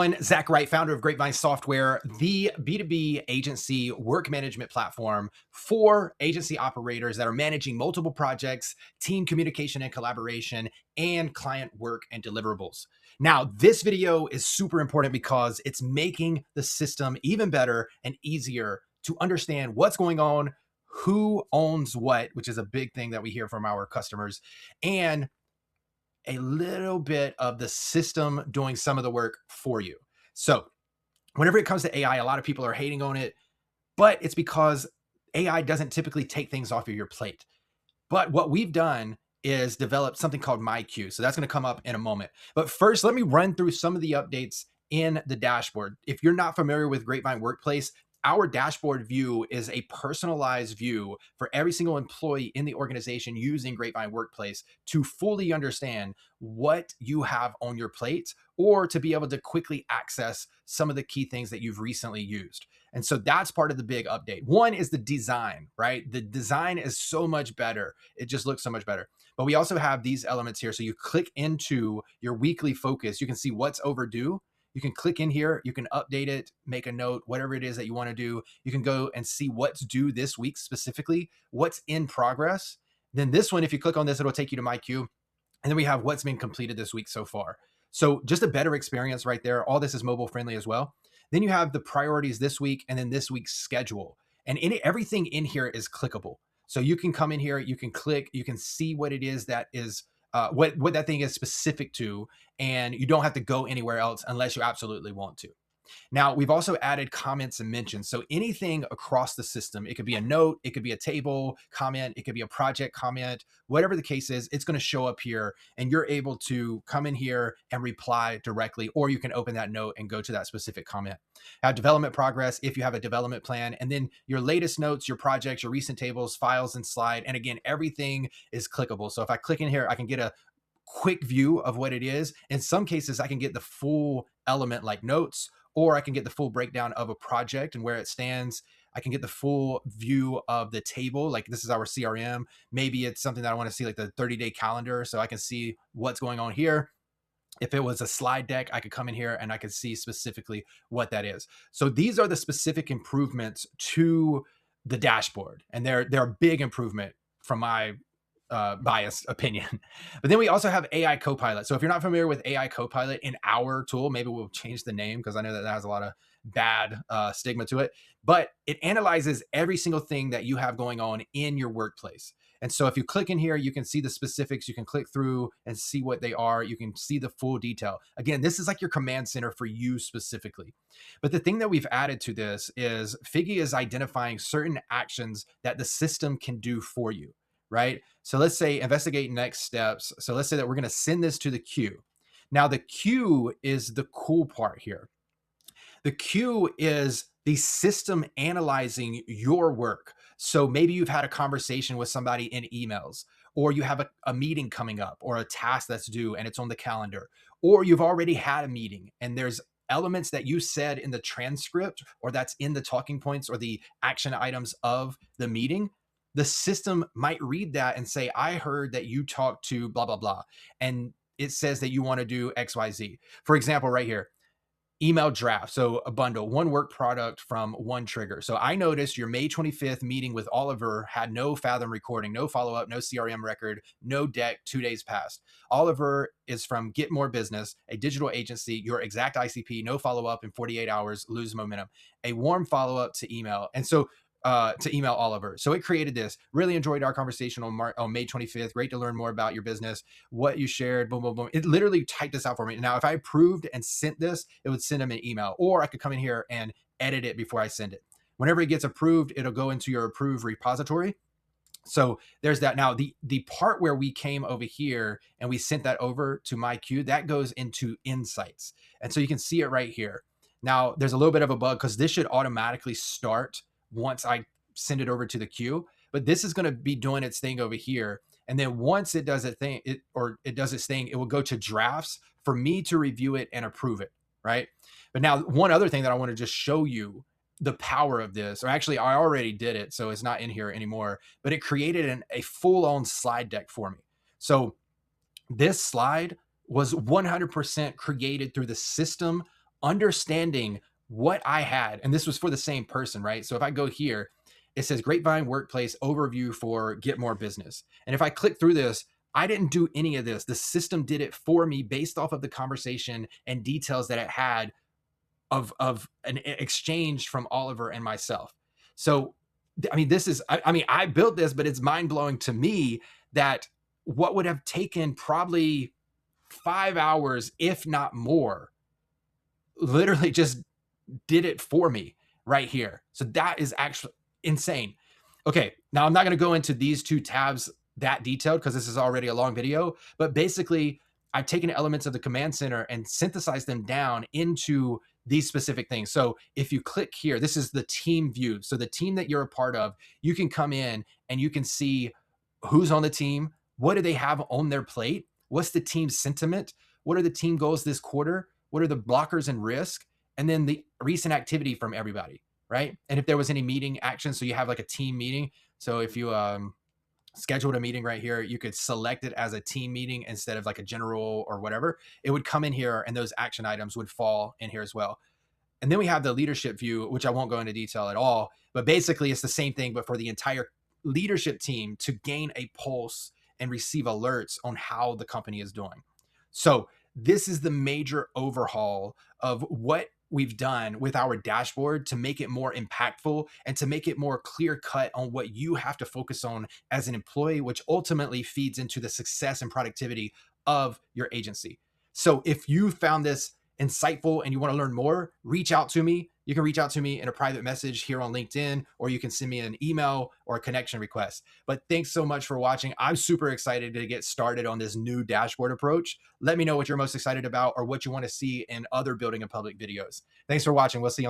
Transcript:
I'm Zach Wright, founder of Grapevine Software, the B2B agency work management platform for agency operators that are managing multiple projects, team communication and collaboration, and client work and deliverables. Now, this video is super important because it's making the system even better and easier to understand what's going on, who owns what, which is a big thing that we hear from our customers, and a little bit of the system doing some of the work for you. So, whenever it comes to AI, a lot of people are hating on it, but it's because AI doesn't typically take things off of your plate. But what we've done is develop something called MyQ. So that's going to come up in a moment. But first, let me run through some of the updates in the dashboard. If you're not familiar with Grapevine Workplace, our dashboard view is a personalized view for every single employee in the organization using Grapevine Workplace to fully understand what you have on your plate or to be able to quickly access some of the key things that you've recently used. And so that's part of the big update. One is the design, right? The design is so much better. It just looks so much better. But we also have these elements here. So you click into your weekly focus. You can see what's overdue. You can click in here, you can update it, make a note, whatever it is that you want to do. You can go and see what's due this week specifically, what's in progress. Then this one, if you click on this, it'll take you to MyQ. And then we have what's been completed this week so far. So just a better experience right there. All this is mobile friendly as well. Then you have the priorities this week and then this week's schedule. And everything in here is clickable. So you can come in here, you can click, you can see what it is that is what that thing is specific to, and you don't have to go anywhere else unless you absolutely want to. Now, we've also added comments and mentions. So anything across the system, it could be a note, it could be a table comment, it could be a project comment, whatever the case is, it's going to show up here and you're able to come in here and reply directly, or you can open that note and go to that specific comment. Have development progress if you have a development plan, and then your latest notes, your projects, your recent tables, files, and slide. And again, everything is clickable. So if I click in here, I can get a quick view of what it is. In some cases, I can get the full element like notes, or I can get the full breakdown of a project and where it stands. I can get the full view of the table. Like this is our CRM. Maybe it's something that I want to see, like the 30-day calendar. So I can see what's going on here. If it was a slide deck, I could come in here and I could see specifically what that is. So these are the specific improvements to the dashboard. And they're a big improvement from my biased opinion. But then we also have AI Copilot. So if you're not familiar with AI Copilot in our tool, maybe we'll change the name because I know that has a lot of bad stigma to it, but it analyzes every single thing that you have going on in your workplace. And so if you click in here, you can see the specifics, you can click through and see what they are. You can see the full detail. Again, this is like your command center for you specifically. But the thing that we've added to this is Figgy is identifying certain actions that the system can do for you, right? So let's say investigate next steps. So let's say that we're going to send this to the queue. Now the queue is the cool part here. The queue is the system analyzing your work. So maybe you've had a conversation with somebody in emails, or you have a meeting coming up or a task that's due and it's on the calendar, or you've already had a meeting and there's elements that you said in the transcript or that's in the talking points or the action items of the meeting. The system might read that and say, I heard that you talked to blah, blah, blah. And it says that you want to do XYZ. For example, right here, email draft. So a bundle, one work product from one trigger. So I noticed your May 25th meeting with Oliver had no Fathom recording, no follow-up, no CRM record, no deck, 2 days past. Oliver is from Get More Business, a digital agency, your exact ICP, no follow-up in 48 hours, lose momentum, a warm follow-up to email. And so to email Oliver. So it created this. Really enjoyed our conversation on May 25th. Great to learn more about your business, what you shared, boom, boom, boom. It literally typed this out for me. Now, if I approved and sent this, it would send them an email, or I could come in here and edit it before I send it. Whenever it gets approved, it'll go into your approved repository. So there's that. Now, the part where we came over here and we sent that over to MyQ, that goes into Insights. And so you can see it right here. Now, there's a little bit of a bug because this should automatically start once I send it over to the queue, but this is going to be doing its thing over here. And then once it does its thing, it does its thing, it will go to drafts for me to review it and approve it, right? But now one other thing that I want to just show you the power of this, or actually I already did it, so it's not in here anymore, but it created a full-on slide deck for me. So this slide was 100% created through the system understanding what I had, and this was for the same person, right? So if I go here, it says Grapevine Workplace overview for get more business. And if I click through this, I didn't do any of this. The system did it for me based off of the conversation and details that it had of an exchange from Oliver and myself. So, I mean, this is, I mean, I built this, but it's mind blowing to me that what would have taken probably 5 hours, if not more, literally just did it for me right here. So that is actually insane. Okay, now I'm not going to go into these two tabs that detailed because this is already a long video, but basically I've taken elements of the command center and synthesized them down into these specific things. So if you click here, this is the team view. So the team that you're a part of, you can come in and you can see who's on the team, what do they have on their plate, what's the team sentiment, what are the team goals this quarter, what are the blockers and risk, and then the recent activity from everybody, right? And if there was any meeting action, so you have like a team meeting. So if you scheduled a meeting right here, you could select it as a team meeting instead of like a general or whatever. It would come in here and those action items would fall in here as well. And then we have the leadership view, which I won't go into detail at all, but basically it's the same thing, but for the entire leadership team to gain a pulse and receive alerts on how the company is doing. So this is the major overhaul of what we've done with our dashboard to make it more impactful and to make it more clear cut on what you have to focus on as an employee, which ultimately feeds into the success and productivity of your agency. So if you found this insightful and you want to learn more, reach out to me. You can reach out to me in a private message here on LinkedIn, or you can send me an email or a connection request. But thanks so much for watching. I'm super excited to get started on this new dashboard approach. Let me know what you're most excited about or what you want to see in other building a public videos. Thanks for watching. We'll see you.